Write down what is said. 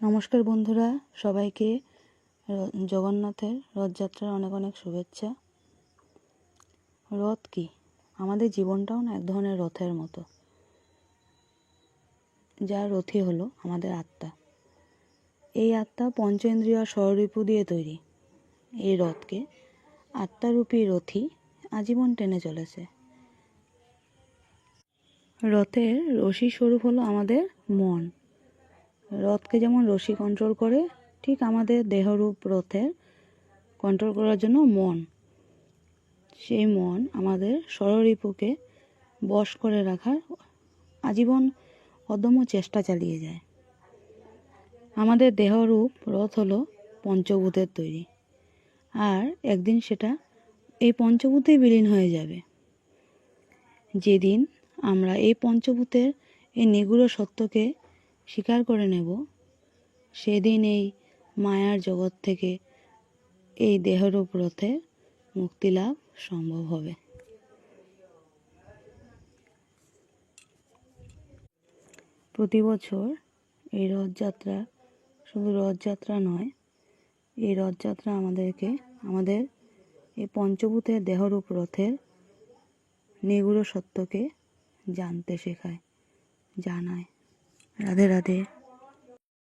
নমস্কার বন্ধুরা, সবাইকে জগন্নাথের রথযাত্রার অনেক অনেক শুভেচ্ছা। রথ কি? আমাদের জীবনটাও না এক ধরনের রথের মতো, যার রথী হলো আমাদের আত্মা। এই আত্মা পঞ্চেন্দ্রিয় আর ষড়রিপু দিয়ে তৈরি। এই রথকে আত্মারূপী রথী আজীবন টেনে চলেছে। রথের রশি স্বরূপ হলো আমাদের মন। রথকে যেমন রশি কন্ট্রোল করে, ঠিক আমাদের দেহরূপ রথের কন্ট্রোল করার জন্য মন। সেই মন আমাদের ষড়রিপুকে বশ করে রাখার আজীবন অদম্য চেষ্টা চালিয়ে যায়। আমাদের দেহরূপ রথ হলো পঞ্চভূতের তৈরি, আর একদিন সেটা এই পঞ্চভূতেই বিলীন হয়ে যাবে। যেদিন আমরা এই পঞ্চভূতের এই নিগূঢ় সত্যকে স্বীকার করে নেব, সেদিন এই মায়ার জগৎ থেকে এই দেহরূপ রথে মুক্তি লাভ সম্ভব হবে। প্রতি বছর এই রথযাত্রা শুধু রথযাত্রা নয়, এই রথযাত্রা আমাদেরকে আমাদের এই পঞ্চভূতের দেহরূপ রথের নিগূঢ় সত্যকে জানতে শেখায়, জানায়। রাধে রাধে।